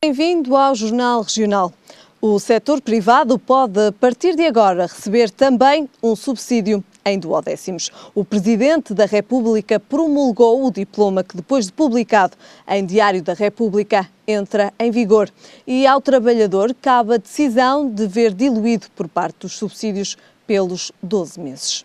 Bem-vindo ao Jornal Regional. O setor privado pode, a partir de agora, receber também um subsídio em duodécimos. O Presidente da República promulgou o diploma que, depois de publicado em Diário da República, entra em vigor. E ao trabalhador cabe a decisão de ver diluído por parte dos subsídios pelos 12 meses.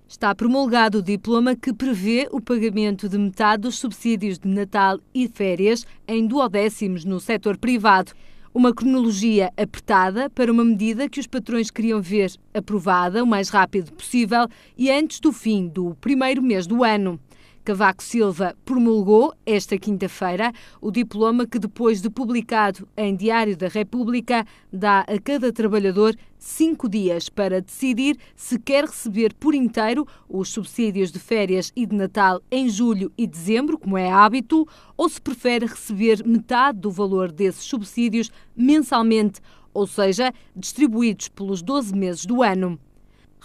Está promulgado o diploma que prevê o pagamento de metade dos subsídios de Natal e férias em duodécimos no setor privado. Uma cronologia apertada para uma medida que os patrões queriam ver aprovada o mais rápido possível e antes do fim do primeiro mês do ano. Cavaco Silva promulgou, esta quinta-feira, o diploma que, depois de publicado em Diário da República, dá a cada trabalhador 5 dias para decidir se quer receber por inteiro os subsídios de férias e de Natal em julho e dezembro, como é hábito, ou se prefere receber metade do valor desses subsídios mensalmente, ou seja, distribuídos pelos 12 meses do ano.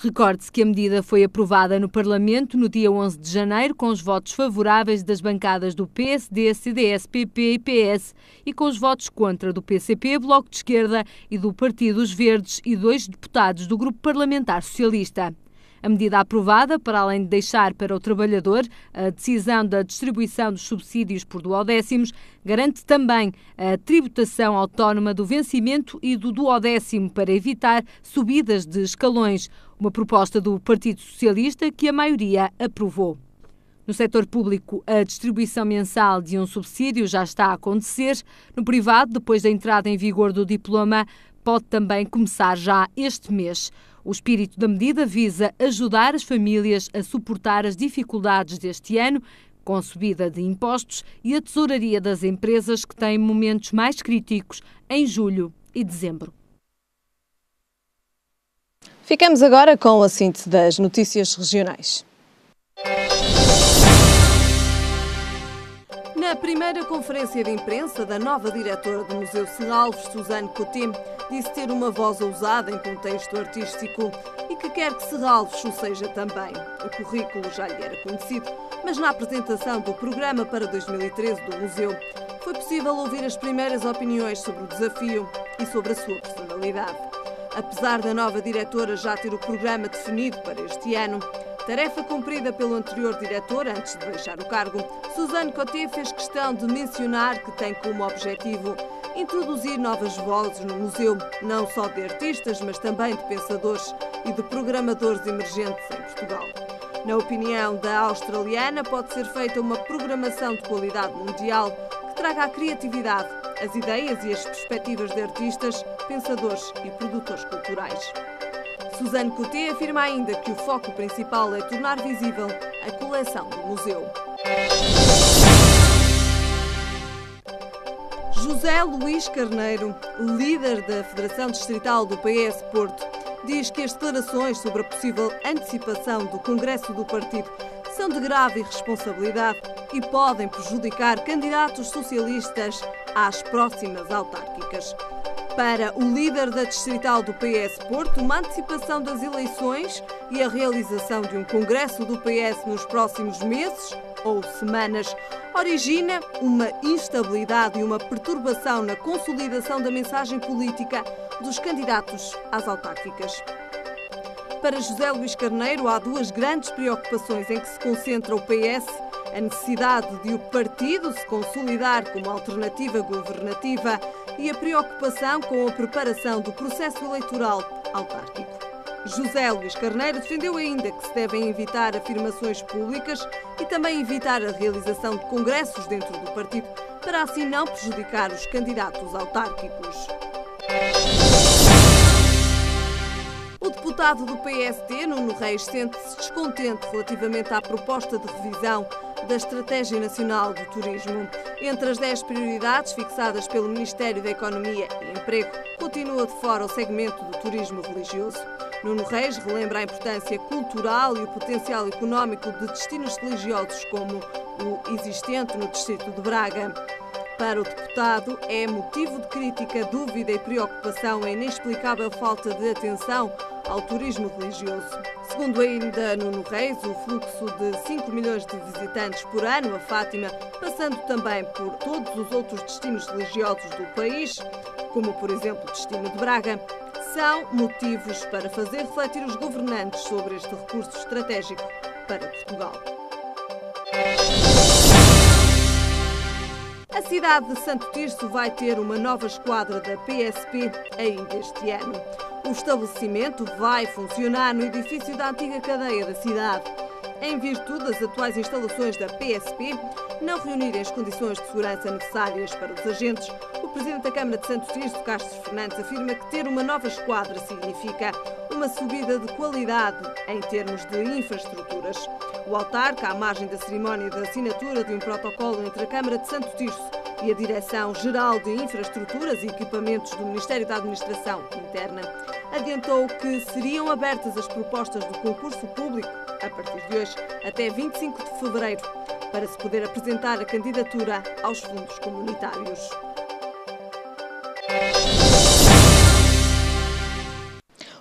Recorde-se que a medida foi aprovada no Parlamento no dia 11 de janeiro com os votos favoráveis das bancadas do PSD, CDS, PP e PS e com os votos contra do PCP, Bloco de Esquerda e do Partido dos Verdes e 2 deputados do Grupo Parlamentar Socialista. A medida aprovada, para além de deixar para o trabalhador a decisão da distribuição dos subsídios por duodécimos, garante também a tributação autónoma do vencimento e do duodécimo para evitar subidas de escalões, uma proposta do Partido Socialista que a maioria aprovou. No setor público, a distribuição mensal de um subsídio já está a acontecer. No privado, depois da entrada em vigor do diploma, pode também começar já este mês. O espírito da medida visa ajudar as famílias a suportar as dificuldades deste ano, com a subida de impostos e a tesouraria das empresas que têm momentos mais críticos em julho e dezembro. Ficamos agora com a síntese das notícias regionais. Na primeira conferência de imprensa da nova diretora do Museu Serralves, Suzane Coté, disse ter uma voz ousada em contexto artístico e que quer que Serralves o seja também. O currículo já lhe era conhecido, mas na apresentação do programa para 2013 do museu, foi possível ouvir as primeiras opiniões sobre o desafio e sobre a sua personalidade. Apesar da nova diretora já ter o programa definido para este ano, tarefa cumprida pelo anterior diretor antes de deixar o cargo, Suzane Coté fez questão de mencionar que tem como objetivo introduzir novas vozes no museu, não só de artistas, mas também de pensadores e de programadores emergentes em Portugal. Na opinião da australiana, pode ser feita uma programação de qualidade mundial que traga a criatividade, as ideias e as perspectivas de artistas, pensadores e produtores culturais. Suzane Coté afirma ainda que o foco principal é tornar visível a coleção do museu. José Luís Carneiro, líder da Federação Distrital do PS Porto, diz que as declarações sobre a possível antecipação do Congresso do Partido são de grave irresponsabilidade e podem prejudicar candidatos socialistas às próximas autárquicas. Para o líder da Distrital do PS Porto, uma antecipação das eleições e a realização de um congresso do PS nos próximos meses ou semanas origina uma instabilidade e uma perturbação na consolidação da mensagem política dos candidatos às autárquicas. Para José Luís Carneiro, há duas grandes preocupações em que se concentra o PS: a necessidade de o partido se consolidar como alternativa governativa e a preocupação com a preparação do processo eleitoral autárquico. José Luís Carneiro defendeu ainda que se devem evitar afirmações públicas e também evitar a realização de congressos dentro do partido, para assim não prejudicar os candidatos autárquicos. O deputado do PSD, Nuno Reis, sente-se descontente relativamente à proposta de revisão da Estratégia Nacional do Turismo. Entre as 10 prioridades fixadas pelo Ministério da Economia e Emprego, continua de fora o segmento do turismo religioso. Nuno Reis relembra a importância cultural e o potencial económico de destinos religiosos como o existente no distrito de Braga. Para o deputado, é motivo de crítica, dúvida e preocupação a inexplicável falta de atenção ao turismo religioso. Segundo ainda Nuno Reis, o fluxo de 5 milhões de visitantes por ano a Fátima, passando também por todos os outros destinos religiosos do país, como por exemplo o destino de Braga, são motivos para fazer refletir os governantes sobre este recurso estratégico para Portugal. A cidade de Santo Tirso vai ter uma nova esquadra da PSP ainda este ano. O estabelecimento vai funcionar no edifício da antiga cadeia da cidade. Em virtude das atuais instalações da PSP não reunirem as condições de segurança necessárias para os agentes, o Presidente da Câmara de Santo Tirso, Castro Fernandes, afirma que ter uma nova esquadra significa uma subida de qualidade em termos de infraestruturas. O autarca, à margem da cerimónia de assinatura de um protocolo entre a Câmara de Santo Tirso e a Direção-Geral de Infraestruturas e Equipamentos do Ministério da Administração Interna, adiantou que seriam abertas as propostas do concurso público a partir de hoje até 25 de fevereiro, para se poder apresentar a candidatura aos fundos comunitários.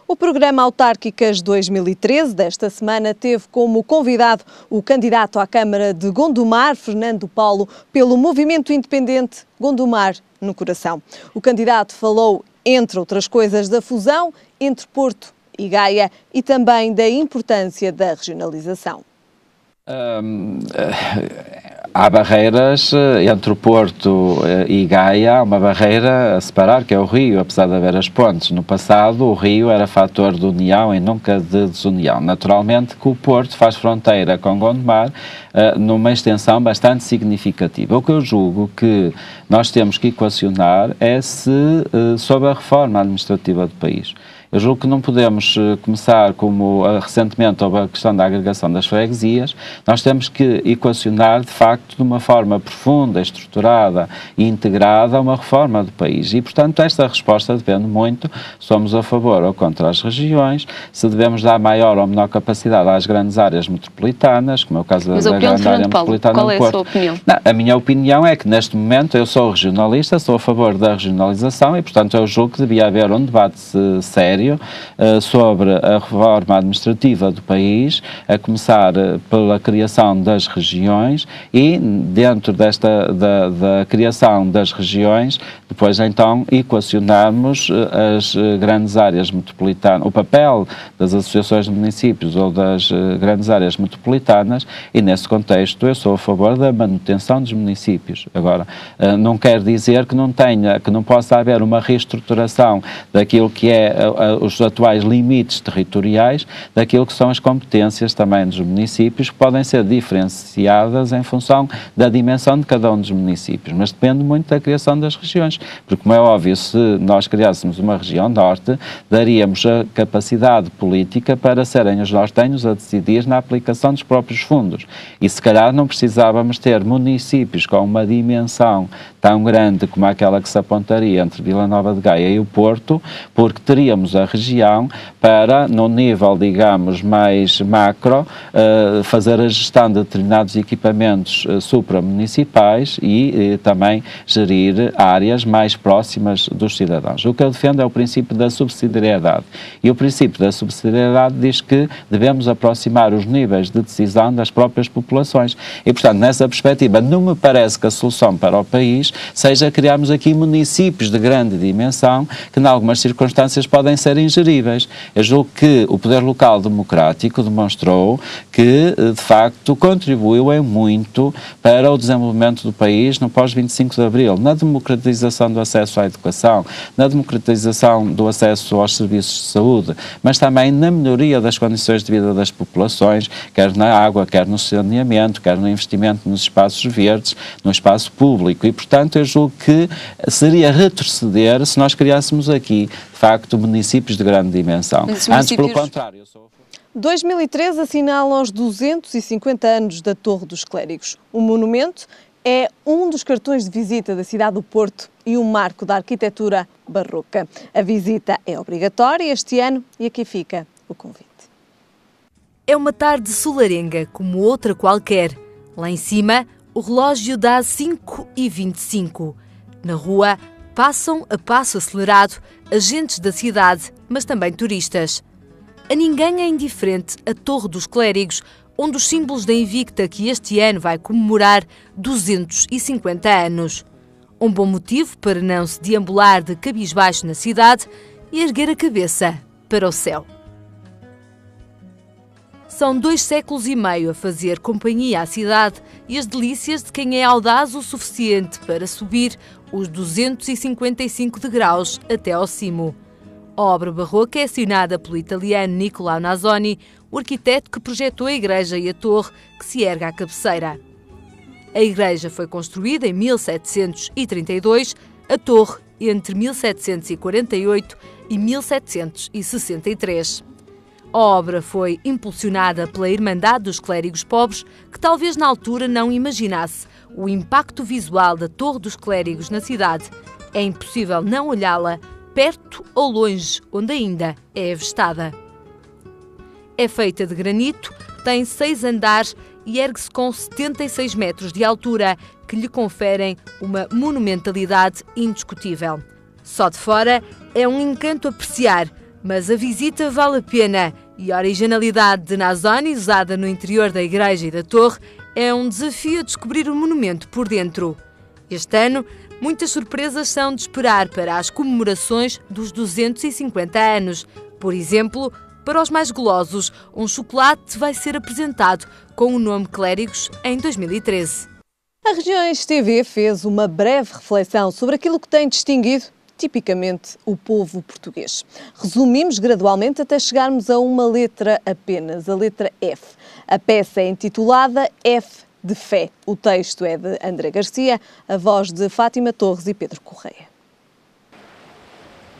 O programa Autárquicas 2013 desta semana teve como convidado o candidato à Câmara de Gondomar, Fernando Paulo, pelo movimento independente Gondomar no Coração. O candidato falou, entre outras coisas, da fusão entre Porto e Gaia e também da importância da regionalização. Há barreiras entre o Porto e Gaia, há uma barreira a separar, que é o rio, apesar de haver as pontes. No passado, o rio era fator de união e nunca de desunião. Naturalmente que o Porto faz fronteira com Gondomar numa extensão bastante significativa. O que eu julgo que nós temos que equacionar é se sobre a reforma administrativa do país. Eu julgo que não podemos começar, como recentemente houve a questão da agregação das freguesias, nós temos que equacionar, de facto, de uma forma profunda, estruturada e integrada, uma reforma do país. E, portanto, esta resposta depende muito, somos a favor ou contra as regiões, se devemos dar maior ou menor capacidade às grandes áreas metropolitanas, como é o caso da grande área metropolitana do Porto. Qual é a sua opinião? Não, a minha opinião é que, neste momento, eu sou regionalista, sou a favor da regionalização e, portanto, eu julgo que devia haver um debate sério sobre a reforma administrativa do país, a começar pela criação das regiões e, dentro da criação das regiões, depois então equacionarmos as grandes áreas metropolitanas, o papel das associações de municípios ou das grandes áreas metropolitanas, e nesse contexto eu sou a favor da manutenção dos municípios. Agora, não quer dizer que não possa haver uma reestruturação daquilo que é os atuais limites territoriais, daquilo que são as competências também dos municípios, que podem ser diferenciadas em função da dimensão de cada um dos municípios, mas depende muito da criação das regiões, porque, como é óbvio, se nós criássemos uma região norte, daríamos a capacidade política para serem os nortenhos a decidir na aplicação dos próprios fundos, e se calhar não precisávamos ter municípios com uma dimensão tão grande como aquela que se apontaria entre Vila Nova de Gaia e o Porto, porque teríamos a região para, num nível, digamos, mais macro, fazer a gestão de determinados equipamentos supramunicipais e também gerir áreas mais próximas dos cidadãos. O que eu defendo é o princípio da subsidiariedade. E o princípio da subsidiariedade diz que devemos aproximar os níveis de decisão das próprias populações. E, portanto, nessa perspectiva, não me parece que a solução para o país seja criarmos aqui municípios de grande dimensão que, em algumas circunstâncias, podem ser ingeríveis. Eu julgo que o poder local democrático demonstrou que, de facto, contribuiu em muito para o desenvolvimento do país no pós-25 de Abril, na democratização do acesso à educação, na democratização do acesso aos serviços de saúde, mas também na melhoria das condições de vida das populações, quer na água, quer no saneamento, quer no investimento nos espaços verdes, no espaço público. E, portanto, eu julgo que seria retroceder se nós criássemos aqui, de facto, municípios de grande dimensão. Antes, pelo contrário, eu sou... 2013 assinala os 250 anos da Torre dos Clérigos. O monumento é um dos cartões de visita da cidade do Porto e um marco da arquitetura barroca. A visita é obrigatória este ano e aqui fica o convite. É uma tarde solarenga, como outra qualquer. Lá em cima, o relógio dá 5h25. Na rua, passam a passo acelerado agentes da cidade, mas também turistas. A ninguém é indiferente a Torre dos Clérigos, um dos símbolos da Invicta que este ano vai comemorar 250 anos. Um bom motivo para não se deambular de cabisbaixo na cidade e erguer a cabeça para o céu. São 2 séculos e meio a fazer companhia à cidade e as delícias de quem é audaz o suficiente para subir os 255 degraus até ao cimo. A obra barroca é assinada pelo italiano Niccolò Nasoni, o arquiteto que projetou a igreja e a torre que se ergue à cabeceira. A igreja foi construída em 1732, a torre entre 1748 e 1763. A obra foi impulsionada pela Irmandade dos Clérigos Pobres, que talvez na altura não imaginasse o impacto visual da Torre dos Clérigos na cidade. É impossível não olhá-la perto ou longe, onde ainda é avistada. É feita de granito, tem 6 andares e ergue-se com 76 metros de altura, que lhe conferem uma monumentalidade indiscutível. Só de fora é um encanto apreciar, mas a visita vale a pena e a originalidade de Nasoni, usada no interior da igreja e da torre, é um desafio a descobrir o monumento por dentro. Este ano, muitas surpresas são de esperar para as comemorações dos 250 anos. Por exemplo, para os mais golosos, um chocolate vai ser apresentado com o nome Clérigos em 2013. A Regiões TV fez uma breve reflexão sobre aquilo que tem distinguido tipicamente o povo português. Resumimos gradualmente até chegarmos a uma letra apenas, a letra F. A peça é intitulada F de Fé. O texto é de André Garcia, a voz de Fátima Torres e Pedro Correia.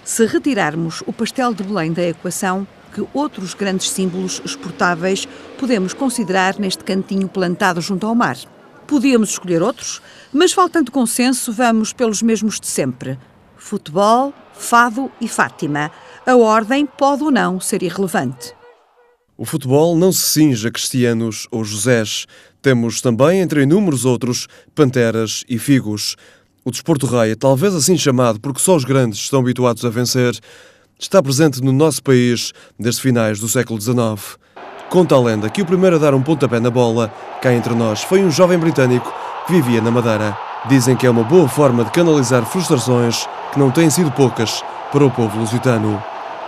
Se retirarmos o pastel de Belém da equação, que outros grandes símbolos exportáveis podemos considerar neste cantinho plantado junto ao mar? Podíamos escolher outros, mas faltando consenso, vamos pelos mesmos de sempre. Futebol, fado e Fátima. A ordem pode ou não ser irrelevante. O futebol não se cinge a Cristianos ou Josés. Temos também, entre inúmeros outros, panteras e figos. O desporto rei, talvez assim chamado porque só os grandes estão habituados a vencer, está presente no nosso país desde finais do século XIX. Conta a lenda que o primeiro a dar um pontapé na bola, cá entre nós, foi um jovem britânico que vivia na Madeira. Dizem que é uma boa forma de canalizar frustrações que não têm sido poucas para o povo lusitano.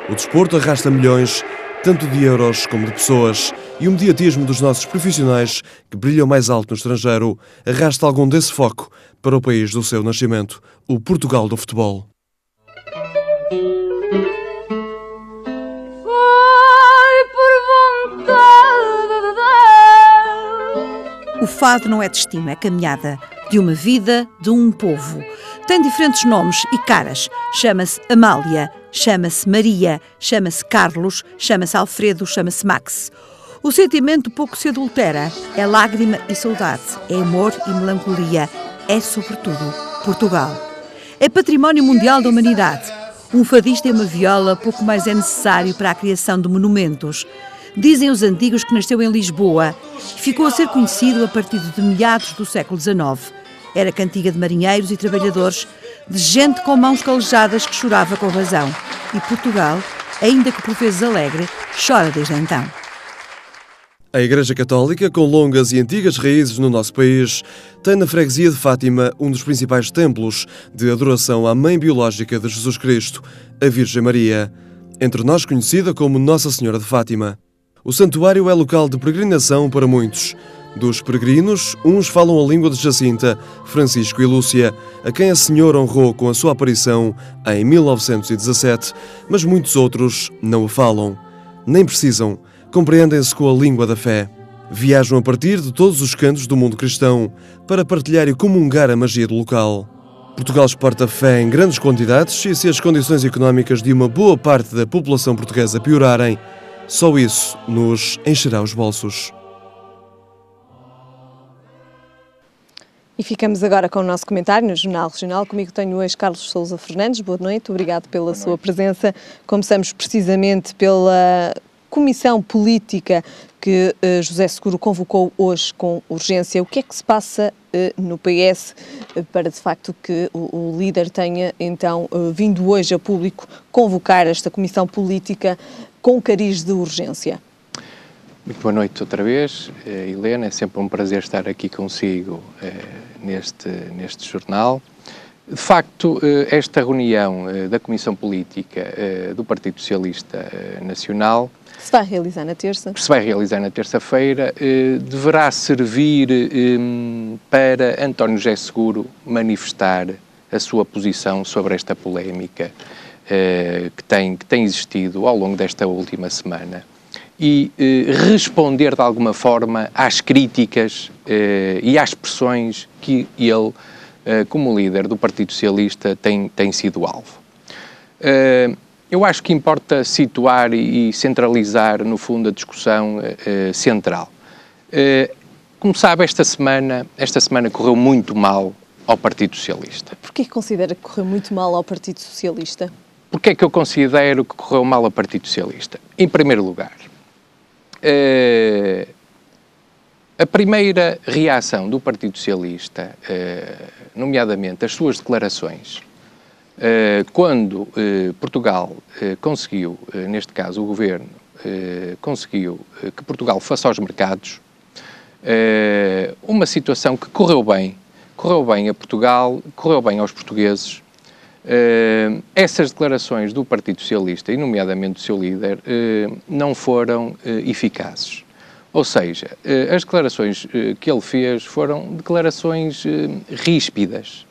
O desporto arrasta milhões, tanto de euros como de pessoas, e o mediatismo dos nossos profissionais, que brilham mais alto no estrangeiro, arrasta algum desse foco para o país do seu nascimento, o Portugal do futebol. O fado não é destino, é caminhada de uma vida, de um povo. Tem diferentes nomes e caras. Chama-se Amália, chama-se Maria, chama-se Carlos, chama-se Alfredo, chama-se Max. O sentimento pouco se adultera. É lágrima e saudade, é amor e melancolia. É, sobretudo, Portugal. É património mundial da humanidade. Um fadista e uma viola pouco mais é necessário para a criação de monumentos. Dizem os antigos que nasceu em Lisboa e ficou a ser conhecido a partir de meados do século XIX. Era cantiga de marinheiros e trabalhadores, de gente com mãos calejadas que chorava com razão. E Portugal, ainda que por vezes alegre, chora desde então. A Igreja Católica, com longas e antigas raízes no nosso país, tem na freguesia de Fátima um dos principais templos de adoração à Mãe Biológica de Jesus Cristo, a Virgem Maria, entre nós conhecida como Nossa Senhora de Fátima. O santuário é local de peregrinação para muitos. Dos peregrinos, uns falam a língua de Jacinta, Francisco e Lúcia, a quem a Senhora honrou com a sua aparição em 1917, mas muitos outros não a falam. Nem precisam, compreendem-se com a língua da fé. Viajam a partir de todos os cantos do mundo cristão para partilhar e comungar a magia do local. Portugal exporta fé em grandes quantidades e se as condições económicas de uma boa parte da população portuguesa piorarem, só isso nos encherá os bolsos. E ficamos agora com o nosso comentário no Jornal Regional. Comigo tenho hoje Carlos Sousa Fernandes. Boa noite, obrigado pela sua presença. Começamos precisamente pela comissão política que José Seguro convocou hoje com urgência. O que é que se passa no PS para, de facto, que o líder tenha, então, vindo hoje a público convocar esta comissão política com cariz de urgência? Muito boa noite outra vez, Helena. É sempre um prazer estar aqui consigo neste jornal. De facto, esta reunião da Comissão Política do Partido Socialista Nacional, que se vai realizar na terça? Que se vai realizar na terça-feira, deverá servir para António José Seguro manifestar a sua posição sobre esta polémica que tem existido ao longo desta última semana e responder de alguma forma às críticas e às pressões que ele, como líder do Partido Socialista, tem sido alvo. Eu acho que importa situar e centralizar, no fundo, a discussão central. Como sabe, esta semana correu muito mal ao Partido Socialista. Porquê que considera que correu muito mal ao Partido Socialista? Porquê é que eu considero que correu mal ao Partido Socialista? Em primeiro lugar, a primeira reação do Partido Socialista, nomeadamente as suas declarações, quando Portugal conseguiu, neste caso o Governo, conseguiu que Portugal fosse aos mercados, uma situação que correu bem a Portugal, correu bem aos portugueses. Essas declarações do Partido Socialista, e nomeadamente do seu líder, não foram eficazes. Ou seja, as declarações que ele fez foram declarações ríspidas,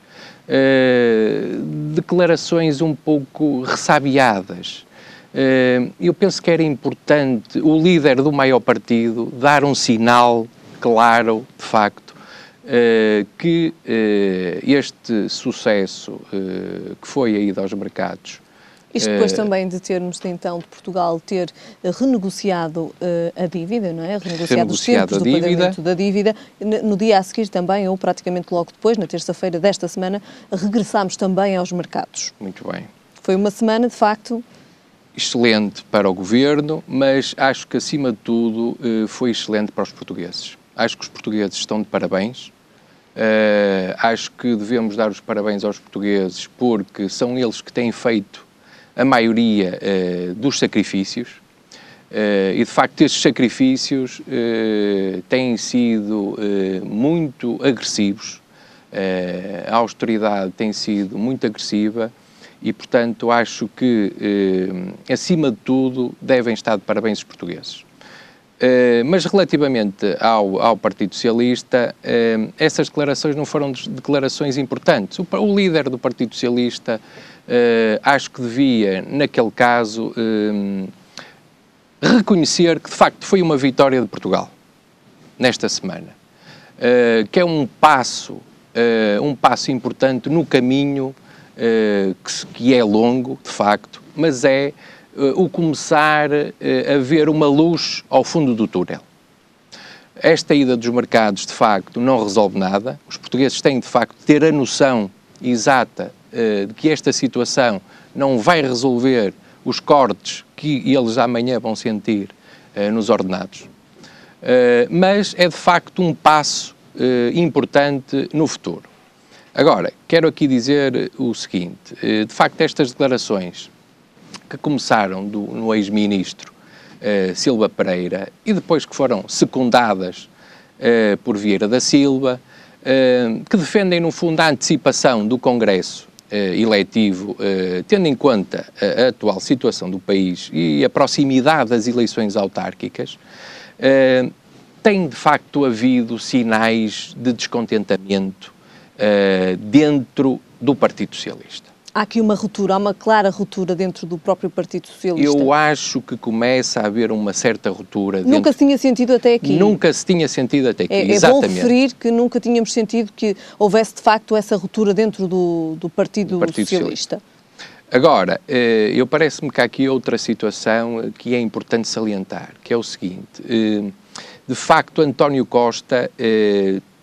declarações um pouco ressabiadas. Eu penso que era importante o líder do maior partido dar um sinal claro, de facto, que este sucesso que foi a ida aos mercados... Isto depois também de termos, então, de Portugal ter renegociado a dívida, não é? Renegociado os tempos do pagamento da dívida. No dia a seguir também, ou praticamente logo depois, na terça-feira desta semana, regressámos também aos mercados. Muito bem. Foi uma semana, de facto... excelente para o Governo, mas acho que, acima de tudo, foi excelente para os portugueses. Acho que os portugueses estão de parabéns. Acho que devemos dar os parabéns aos portugueses porque são eles que têm feito a maioria dos sacrifícios e, de facto, estes sacrifícios têm sido muito agressivos, a austeridade tem sido muito agressiva e, portanto, acho que, acima de tudo, devem estar de parabéns os portugueses. Mas relativamente ao Partido Socialista, essas declarações não foram declarações importantes. O líder do Partido Socialista acho que devia, naquele caso, reconhecer que de facto foi uma vitória de Portugal nesta semana, que é um passo importante no caminho que é longo, de facto, mas é o começar a ver uma luz ao fundo do túnel. Esta ida dos mercados, de facto, não resolve nada. Os portugueses têm, de facto, de ter a noção exata de que esta situação não vai resolver os cortes que eles amanhã vão sentir nos ordenados. Mas é, de facto, um passo importante no futuro. Agora, quero aqui dizer o seguinte. De facto, estas declarações que começaram no ex-ministro Silva Pereira e depois que foram secundadas por Vieira da Silva, que defendem, no fundo, a antecipação do Congresso eletivo, tendo em conta a atual situação do país e a proximidade das eleições autárquicas, tem, de facto, havido sinais de descontentamento dentro do Partido Socialista. Há aqui uma ruptura, há uma clara ruptura dentro do próprio Partido Socialista. Eu acho que começa a haver uma certa ruptura. Nunca se tinha sentido até aqui. Nunca se tinha sentido até aqui, exatamente. É bom referir que nunca tínhamos sentido que houvesse de facto essa ruptura dentro do Partido Socialista. Agora, eu parece-me que há aqui outra situação que é importante salientar, que é o seguinte. De facto, António Costa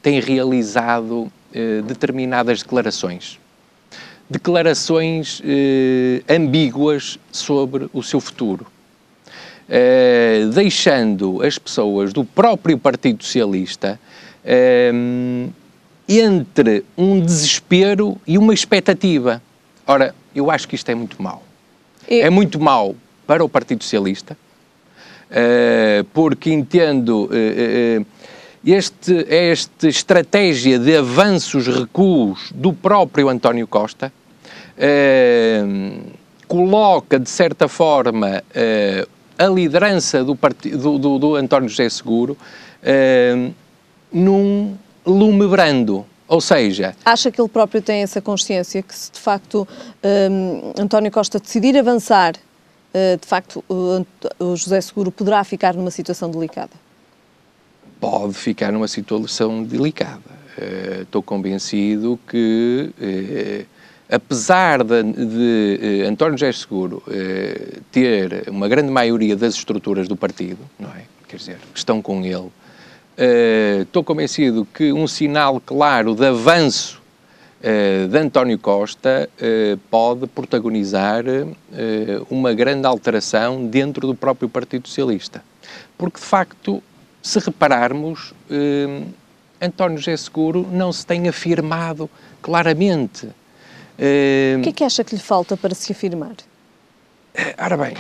tem realizado determinadas declarações ambíguas sobre o seu futuro. deixando as pessoas do próprio Partido Socialista entre um desespero e uma expectativa. Ora, eu acho que isto é muito mau. É muito mau para o Partido Socialista, porque entendo esta estratégia de avanços, recuos do próprio António Costa, coloca, de certa forma, a liderança do António José Seguro num lume brando. Ou seja... Acha que ele próprio tem essa consciência que se de facto António Costa decidir avançar, de facto o José Seguro poderá ficar numa situação delicada? Pode ficar numa situação delicada. Estou convencido que, apesar de António José Seguro ter uma grande maioria das estruturas do partido, não é? Quer dizer, que estão com ele, estou convencido que um sinal claro de avanço de António Costa pode protagonizar uma grande alteração dentro do próprio Partido Socialista. Porque, de facto, se repararmos, António José Seguro não se tem afirmado claramente. O que é que acha que lhe falta para se afirmar? Ora bem...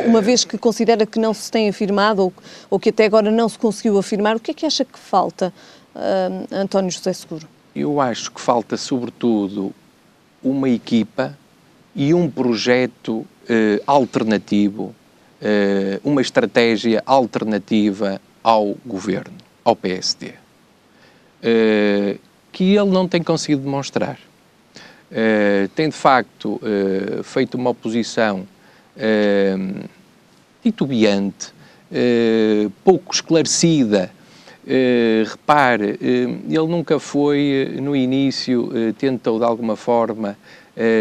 uma vez que considera que não se tem afirmado ou que até agora não se conseguiu afirmar, o que é que acha que falta a António José Seguro? Eu acho que falta, sobretudo, uma equipa e um projeto alternativo, uma estratégia alternativa ao governo, ao PSD, que ele não tem conseguido demonstrar. Tem, de facto, feito uma oposição titubeante, pouco esclarecida. Repare, ele nunca foi, no início, tentou de alguma forma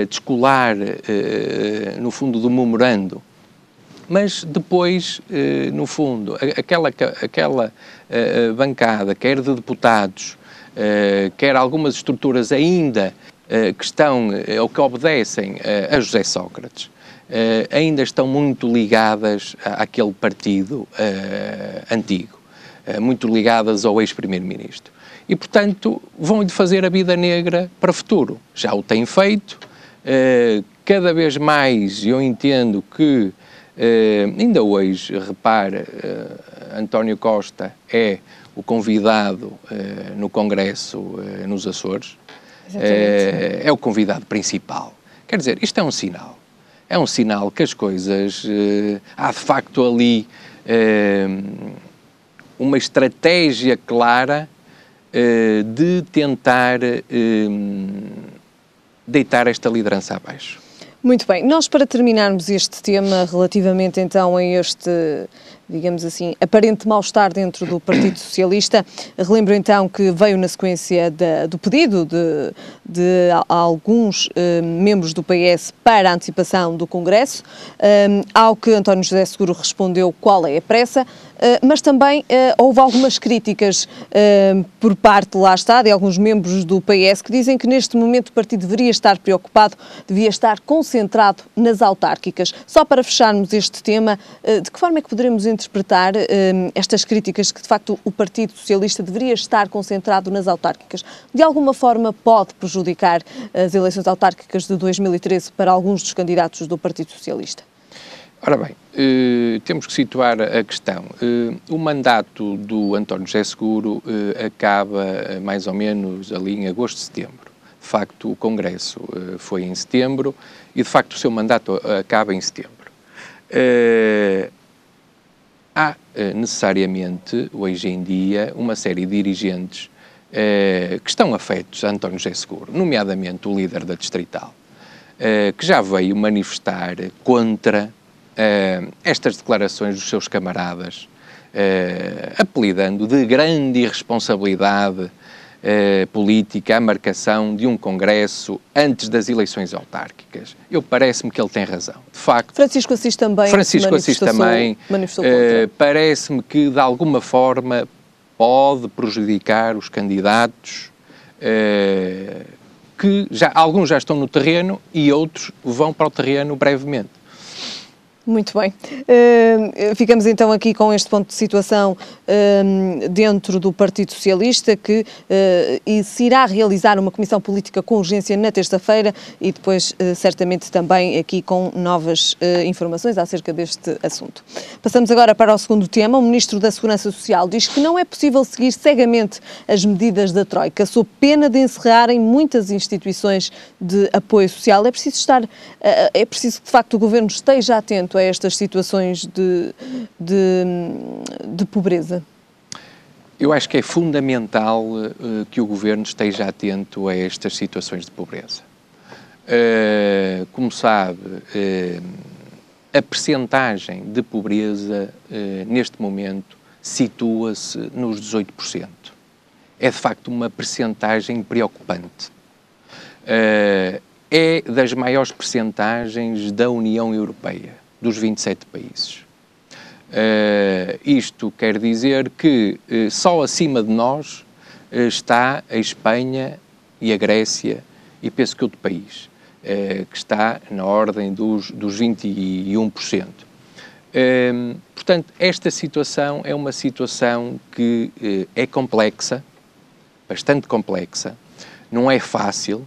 descolar no fundo do memorando, mas depois, no fundo, aquela bancada, quer de deputados, quer algumas estruturas ainda que estão, ou que obedecem a José Sócrates, ainda estão muito ligadas àquele partido antigo, muito ligadas ao ex-primeiro-ministro. E, portanto, vão-lhe fazer a vida negra para o futuro. Já o têm feito, cada vez mais eu entendo que, ainda hoje, repare, António Costa é o convidado no Congresso nos Açores, é o convidado principal. Quer dizer, isto é um sinal. É um sinal que as coisas... há, de facto, ali uma estratégia clara de tentar deitar esta liderança abaixo. Muito bem. Nós, para terminarmos este tema relativamente então a este, digamos assim, aparente mal-estar dentro do Partido Socialista, relembro então que veio na sequência do pedido de alguns membros do PS para a antecipação do Congresso, ao que António José Seguro respondeu qual é a pressa, mas também houve algumas críticas por parte, lá está, de alguns membros do PS que dizem que neste momento o partido deveria estar preocupado, devia estar concentrado nas autárquicas. Só para fecharmos este tema, de que forma é que poderemos interpretar estas críticas que de facto o Partido Socialista deveria estar concentrado nas autárquicas? De alguma forma pode prejudicar as eleições autárquicas de 2013 para alguns dos candidatos do Partido Socialista? Ora bem, temos que situar a questão. O mandato do António José Seguro acaba mais ou menos ali em agosto, setembro. De facto, o Congresso foi em setembro e, de facto, o seu mandato acaba em setembro. Há necessariamente, hoje em dia, uma série de dirigentes que estão afetos a António José Seguro, nomeadamente o líder da Distrital, que já veio manifestar contra estas declarações dos seus camaradas, apelidando de grande irresponsabilidade política a marcação de um congresso antes das eleições autárquicas. Parece-me que ele tem razão. De facto, Francisco Assis também manifestou contra. Parece-me que, de alguma forma, pode prejudicar os candidatos que alguns já estão no terreno e outros vão para o terreno brevemente. Muito bem. Ficamos então aqui com este ponto de situação dentro do Partido Socialista, que se irá realizar uma comissão política com urgência na terça-feira e depois certamente também aqui com novas informações acerca deste assunto. Passamos agora para o segundo tema. O Ministro da Segurança Social diz que não é possível seguir cegamente as medidas da Troika, sob pena de encerrarem muitas instituições de apoio social. É preciso que de facto o Governo esteja atento a estas situações de pobreza? Eu acho que é fundamental que o Governo esteja atento a estas situações de pobreza. Como sabe, a percentagem de pobreza neste momento situa-se nos 18%. É de facto uma percentagem preocupante. É das maiores percentagens da União Europeia, dos 27 países. Isto quer dizer que só acima de nós está a Espanha e a Grécia e penso que outro país, que está na ordem dos 21%. Portanto, esta situação é uma situação que é complexa, bastante complexa, não é fácil,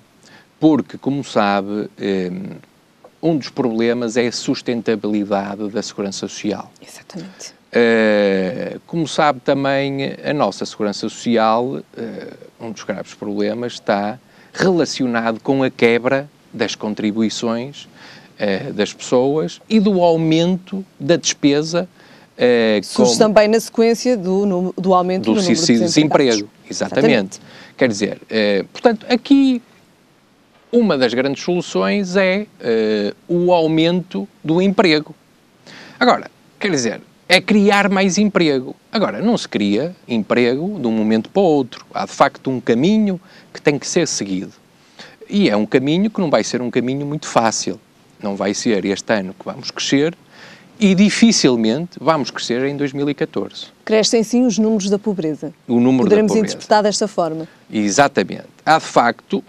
porque, como sabe, um dos problemas é a sustentabilidade da segurança social. Exatamente. Como sabe também, a nossa segurança social, um dos graves problemas está relacionado com a quebra das contribuições das pessoas e do aumento da despesa. Surge também na sequência do aumento do número de desemprego. Exatamente. Quer dizer, portanto, aqui uma das grandes soluções é o aumento do emprego. Agora, quer dizer, é criar mais emprego. Agora, não se cria emprego de um momento para o outro. Há, de facto, um caminho que tem que ser seguido. E é um caminho que não vai ser um caminho muito fácil. Não vai ser este ano que vamos crescer e dificilmente vamos crescer em 2014. Crescem sim os números da pobreza. O número Poderemos da pobreza. interpretar desta forma. Exatamente. Há, de facto,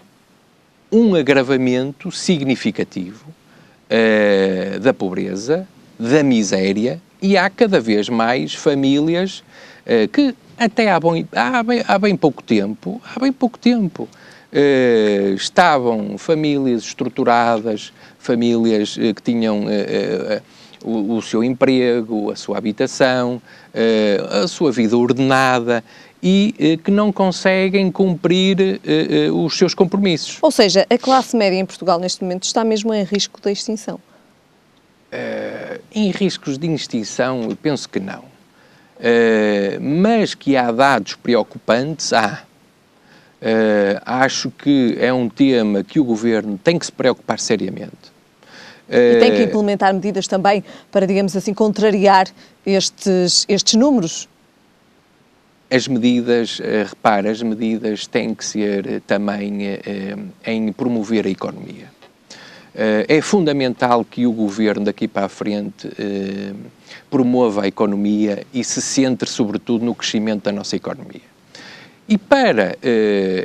um agravamento significativo da pobreza, da miséria, e há cada vez mais famílias que até há bem pouco tempo, estavam famílias estruturadas, famílias que tinham o seu emprego, a sua habitação, a sua vida ordenada, e que não conseguem cumprir os seus compromissos. Ou seja, a classe média em Portugal neste momento está mesmo em risco de extinção? Em riscos de extinção, eu penso que não. Mas que há dados preocupantes, há. Acho que é um tema que o Governo tem que se preocupar seriamente. E tem que implementar medidas também para, digamos assim, contrariar estes números? As medidas, repara, as medidas têm que ser também em promover a economia. É fundamental que o Governo daqui para a frente promova a economia e se centre sobretudo no crescimento da nossa economia. E para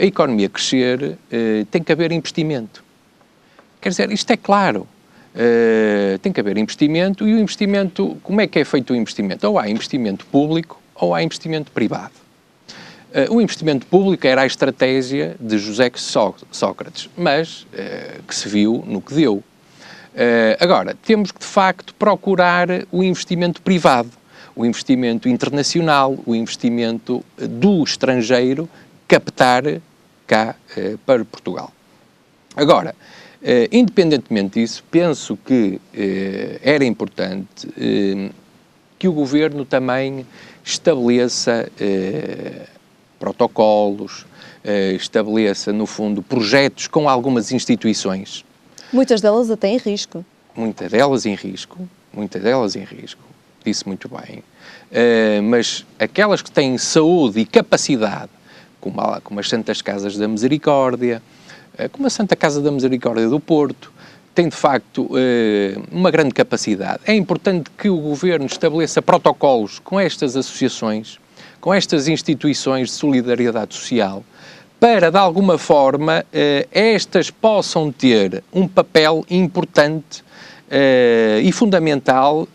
a economia crescer tem que haver investimento. Quer dizer, isto é claro. Tem que haver investimento, e o investimento, como é que é feito o investimento? Ou há investimento público ou há investimento privado. O investimento público era a estratégia de José Sócrates, mas que se viu no que deu. Agora, temos que de facto procurar o investimento privado, o investimento internacional, o investimento do estrangeiro, captar cá para Portugal. Agora, independentemente disso, penso que era importante que o Governo também estabeleça protocolos, estabeleça, no fundo, projetos com algumas instituições. Muitas delas até em risco. Muitas delas em risco, disse muito bem. Mas aquelas que têm saúde e capacidade, como as Santas Casas da Misericórdia, como a Santa Casa da Misericórdia do Porto, tem de facto uma grande capacidade. É importante que o Governo estabeleça protocolos com estas associações, com estas instituições de solidariedade social, para, de alguma forma, estas possam ter um papel importante e fundamental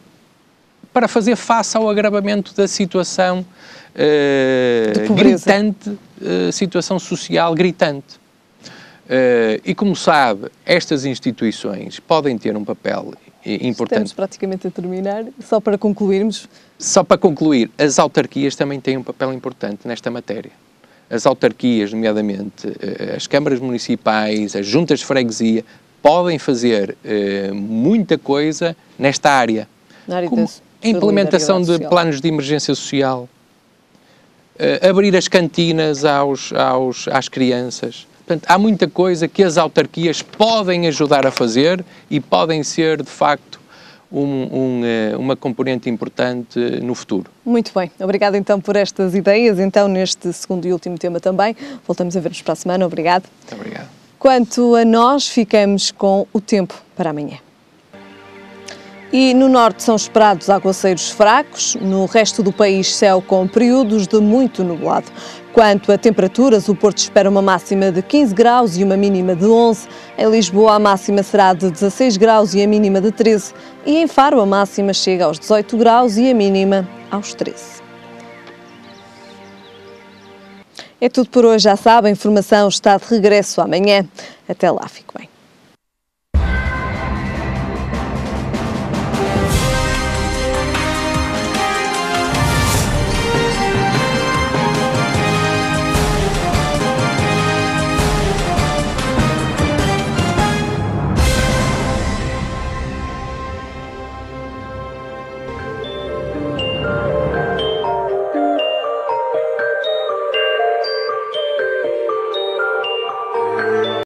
para fazer face ao agravamento da situação gritante, situação social gritante. E como sabe, estas instituições podem ter um papel importante. Estamos praticamente a terminar, só para concluirmos. Só para concluir, as autarquias também têm um papel importante nesta matéria. As autarquias, nomeadamente as câmaras municipais, as juntas de freguesia, podem fazer muita coisa nesta área. Na área como a implementação de planos de emergência social, abrir as cantinas às crianças. Portanto, há muita coisa que as autarquias podem ajudar a fazer e podem ser, de facto, uma componente importante no futuro. Muito bem. Obrigada então por estas ideias. Então, neste segundo e último tema também. Voltamos a ver-nos para a semana. Obrigado. Muito obrigado. Quanto a nós, ficamos com o tempo para amanhã. E no norte são esperados aguaceiros fracos, no resto do país céu com períodos de muito nublado. Quanto a temperaturas, o Porto espera uma máxima de 15 graus e uma mínima de 11. Em Lisboa a máxima será de 16 graus e a mínima de 13. E em Faro a máxima chega aos 18 graus e a mínima aos 13. É tudo por hoje, já sabem, a informação está de regresso amanhã. Até lá, fique bem.